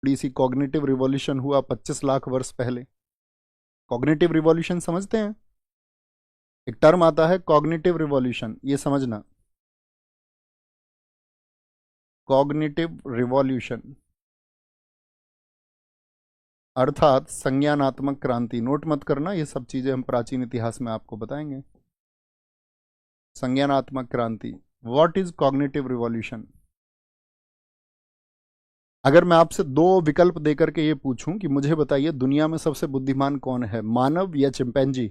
बड़ी सी cognitive revolution हुआ 25 लाख वर्ष पहले। कॉग्निटिव रिवॉल्यूशन समझते हैं? एक टर्म आता है कॉग्निटिव रिवॉल्यूशन, ये समझना। कॉग्निटिव रिवॉल्यूशन अर्थात संज्ञानात्मक क्रांति। नोट मत करना, ये सब चीजें हम प्राचीन इतिहास में आपको बताएंगे। संज्ञानात्मक क्रांति, व्हाट इज कॉग्निटिव रिवॉल्यूशन? अगर मैं आपसे दो विकल्प देकर के ये पूछूं कि मुझे बताइए दुनिया में सबसे बुद्धिमान कौन है, मानव या चिंपैंजी,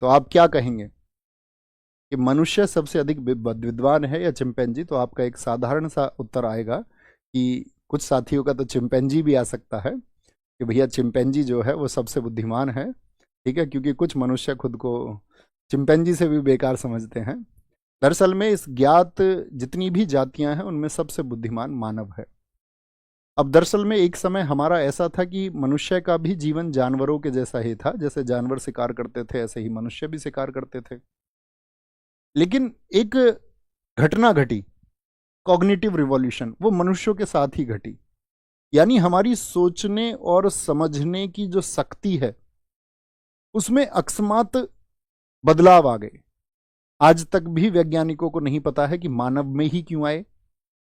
तो आप क्या कहेंगे कि मनुष्य सबसे अधिक विद्वान है या चिंपैंजी? तो आपका एक साधारण सा उत्तर आएगा कि कुछ साथियों का तो चिंपैंजी भी आ सकता है कि भैया चिंपैंजी जो है वो सबसे बुद्धिमान है, ठीक है, क्योंकि कुछ मनुष्य खुद को चिंपैंजी से भी बेकार समझते हैं। दरअसल में इस ज्ञात जितनी भी जातियां हैं उनमें सबसे बुद्धिमान मानव है। अब दरअसल में एक समय हमारा ऐसा था कि मनुष्य का भी जीवन जानवरों के जैसा ही था, जैसे जानवर शिकार करते थे ऐसे ही मनुष्य भी शिकार करते थे। लेकिन एक घटना घटी, कॉग्निटिव रिवॉल्यूशन, वो मनुष्यों के साथ ही घटी। यानी हमारी सोचने और समझने की जो शक्ति है उसमें अकस्मात बदलाव आ गए। आज तक भी वैज्ञानिकों को नहीं पता है कि मानव में ही क्यों आए,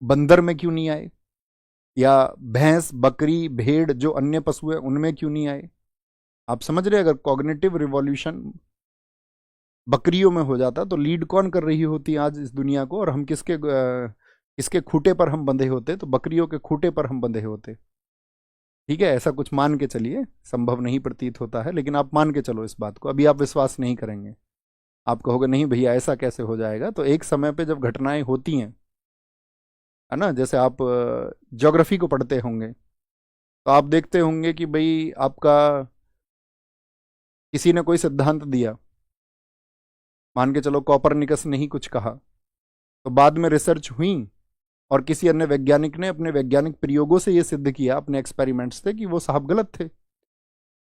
बंदर में क्यों नहीं आए, या भैंस बकरी भेड़ जो अन्य पशु है उनमें क्यों नहीं आए। आप समझ रहे, अगर कॉग्निटिव रिवॉल्यूशन बकरियों में हो जाता तो लीड कौन कर रही होती आज इस दुनिया को, और हम किसके खूटे पर हम बंधे होते? तो बकरियों के खूटे पर हम बंधे होते। ठीक है, ऐसा कुछ मान के चलिए, संभव नहीं प्रतीत होता है लेकिन आप मान के चलो इस बात को। अभी आप विश्वास नहीं करेंगे, आप कहोगे नहीं भैया ऐसा कैसे हो जाएगा। तो एक समय पे जब घटनाएं होती हैं, है ना, जैसे आप ज्योग्राफी को पढ़ते होंगे तो आप देखते होंगे कि भाई आपका किसी ने कोई सिद्धांत दिया, मान के चलो कॉपरनिकस ने ही कुछ कहा, तो बाद में रिसर्च हुई और किसी अन्य वैज्ञानिक ने अपने वैज्ञानिक प्रयोगों से यह सिद्ध किया अपने एक्सपेरिमेंट्स से कि वो साहब गलत थे।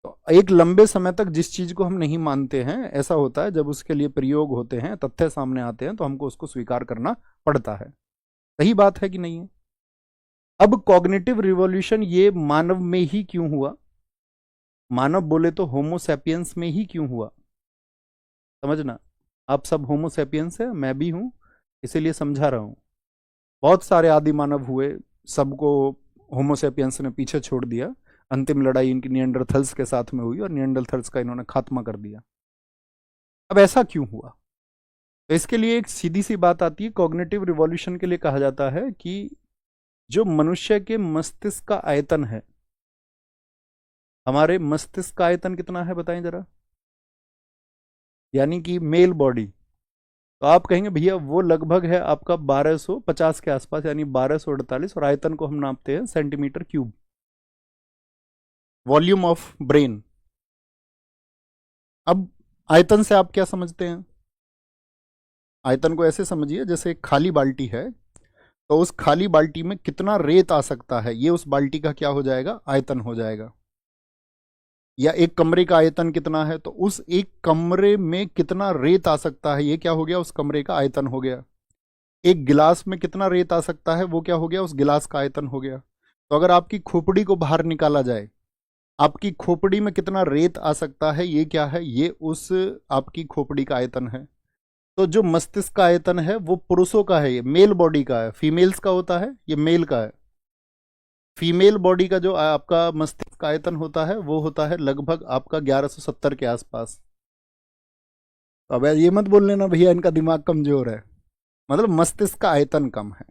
तो एक लंबे समय तक जिस चीज को हम नहीं मानते हैं, ऐसा होता है जब उसके लिए प्रयोग होते हैं, तथ्य सामने आते हैं, तो हमको उसको स्वीकार करना पड़ता है। सही बात है कि नहीं है? अब कॉग्निटिव रिवॉल्यूशन ये मानव में ही क्यों हुआ? मानव बोले तो होमोसैपियंस में ही क्यों हुआ? समझना, आप सब होमोसैपियंस है, मैं भी हूं, इसीलिए समझा रहा हूं। बहुत सारे आदि मानव हुए, सबको होमोसैपियंस ने पीछे छोड़ दिया। अंतिम लड़ाई इनकी निएंडरथल्स के साथ में हुई और निएंडरथल्स का इन्होंने खात्मा कर दिया। अब ऐसा क्यों हुआ? तो इसके लिए एक सीधी सी बात आती है। कॉग्निटिव रिवॉल्यूशन के लिए कहा जाता है कि जो मनुष्य के मस्तिष्क का आयतन है, हमारे मस्तिष्क का आयतन कितना है बताएं जरा, यानी कि मेल बॉडी, तो आप कहेंगे भैया वो लगभग है आपका 1250 के आसपास, यानी 1248, और आयतन को हम नापते हैं centimetre cube, volume of brain. अब आयतन से आप क्या समझते हैं? आयतन को ऐसे समझिए जैसे एक खाली बाल्टी है, तो उस खाली बाल्टी में कितना रेत आ सकता है ये उस बाल्टी का क्या हो जाएगा? आयतन हो जाएगा। या एक कमरे का आयतन कितना है, तो उस एक कमरे में कितना रेत आ सकता है ये क्या हो गया? उस कमरे का आयतन हो गया। एक गिलास में कितना रेत आ सकता है वो क्या हो गया? उस गिलास का आयतन हो गया। तो अगर आपकी खोपड़ी को बाहर निकाला जाए, आपकी खोपड़ी में कितना रेत आ सकता है ये क्या है? ये उस आपकी खोपड़ी का आयतन है। तो जो मस्तिष्क का आयतन है वो पुरुषों का है, ये मेल बॉडी का है, फीमेल्स का होता है, ये मेल का है। फीमेल बॉडी का जो आपका मस्तिष्क का आयतन होता है वो होता है लगभग आपका 1170 के आसपास। तो अब ये मत बोल लेना भैया इनका दिमाग कमजोर है, मतलब मस्तिष्क का आयतन कम है,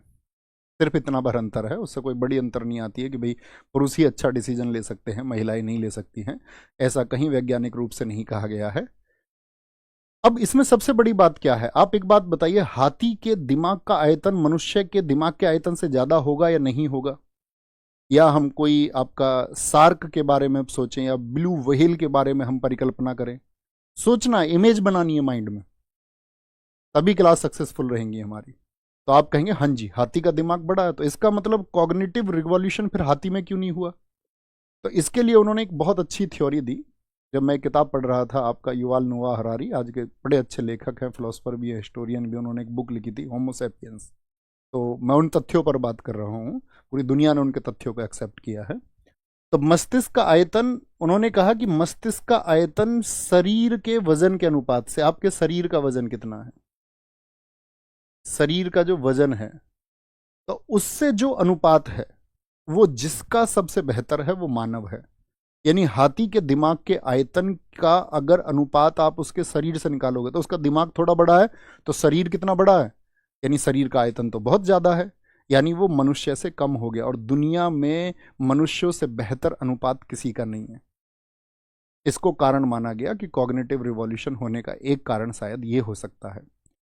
सिर्फ इतना भर अंतर है, उससे कोई बड़ी अंतर नहीं आती है कि भाई पुरुष ही अच्छा डिसीजन ले सकते हैं महिलाएं नहीं ले सकती हैं, ऐसा कहीं वैज्ञानिक रूप से नहीं कहा गया है। अब इसमें सबसे बड़ी बात क्या है, आप एक बात बताइए, हाथी के दिमाग का आयतन मनुष्य के दिमाग के आयतन से ज्यादा होगा या नहीं होगा? या हम कोई आपका सार्क के बारे में सोचें या ब्लू व्हेल के बारे में हम परिकल्पना करें, सोचना, इमेज बनानी है माइंड में, तभी क्लास सक्सेसफुल रहेंगी हमारी। तो आप कहेंगे हाँ जी हाथी का दिमाग बड़ा है, तो इसका मतलब कॉग्निटिव रिवॉल्यूशन फिर हाथी में क्यों नहीं हुआ? तो इसके लिए उन्होंने एक बहुत अच्छी थ्योरी दी। जब मैं किताब पढ़ रहा था, आपका युवाल नोआ हरारी, आज के बड़े अच्छे लेखक हैं, फिलोसफर भी है, हिस्टोरियन भी, उन्होंने एक बुक लिखी थी होमो सैपियंस। तो मैं उन तथ्यों पर बात कर रहा हूँ, पूरी दुनिया ने उनके तथ्यों को एक्सेप्ट किया है। तो मस्तिष्क का आयतन, उन्होंने कहा कि मस्तिष्क का आयतन शरीर के वजन के अनुपात से, आपके शरीर का वजन कितना है, शरीर का जो वजन है, तो उससे जो अनुपात है वो जिसका सबसे बेहतर है वो मानव है। यानी हाथी के दिमाग के आयतन का अगर अनुपात आप उसके शरीर से निकालोगे तो उसका दिमाग थोड़ा बड़ा है, तो शरीर कितना बड़ा है, यानी शरीर का आयतन तो बहुत ज्यादा है, यानी वो मनुष्य से कम हो गया। और दुनिया में मनुष्यों से बेहतर अनुपात किसी का नहीं है। इसको कारण माना गया कि कॉग्निटिव रिवॉल्यूशन होने का एक कारण शायद ये हो सकता है।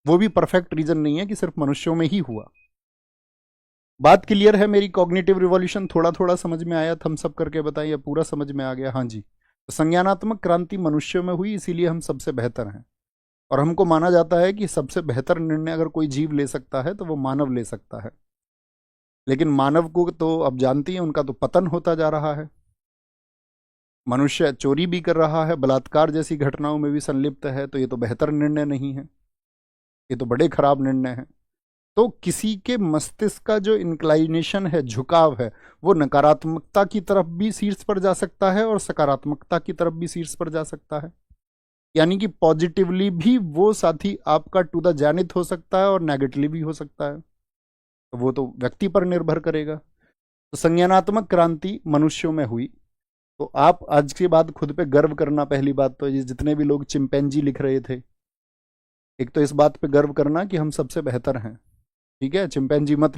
वो भी परफेक्ट रीजन नहीं है कि सिर्फ मनुष्यों में ही हुआ। बात क्लियर है मेरी? कॉग्निटिव रिवॉल्यूशन थोड़ा थोड़ा समझ में आया? थम्स सब करके बताइए पूरा समझ में आ गया। हाँ जी। तो संज्ञानात्मक क्रांति मनुष्यों में हुई, इसीलिए हम सबसे बेहतर हैं। और हमको माना जाता है कि सबसे बेहतर निर्णय अगर कोई जीव ले सकता है तो वो मानव ले सकता है। लेकिन मानव को तो अब जानती हैं, उनका तो पतन होता जा रहा है। मनुष्य चोरी भी कर रहा है, बलात्कार जैसी घटनाओं में भी संलिप्त है, तो ये तो बेहतर निर्णय नहीं है, ये तो बड़े खराब निर्णय हैं। तो किसी के मस्तिष्क का जो इंक्लाइनेशन है, झुकाव है, वो नकारात्मकता की तरफ भी शीर्ष पर जा सकता है और सकारात्मकता की तरफ भी शीर्ष पर जा सकता है। यानी कि पॉजिटिवली भी वो साथी आपका टू द जेनिथ हो सकता है और नेगेटिवली भी हो सकता है। तो वो तो व्यक्ति पर निर्भर करेगा। तो संज्ञानात्मक क्रांति मनुष्यों में हुई। तो आप आज के बाद खुद पे गर्व करना। पहली बात तो ये जितने भी लोग चिंपैंजी लिख रहे थे, एक तो इस बात पे गर्व करना कि हम सबसे बेहतर हैं। ठीक है, चिंपैंजी मत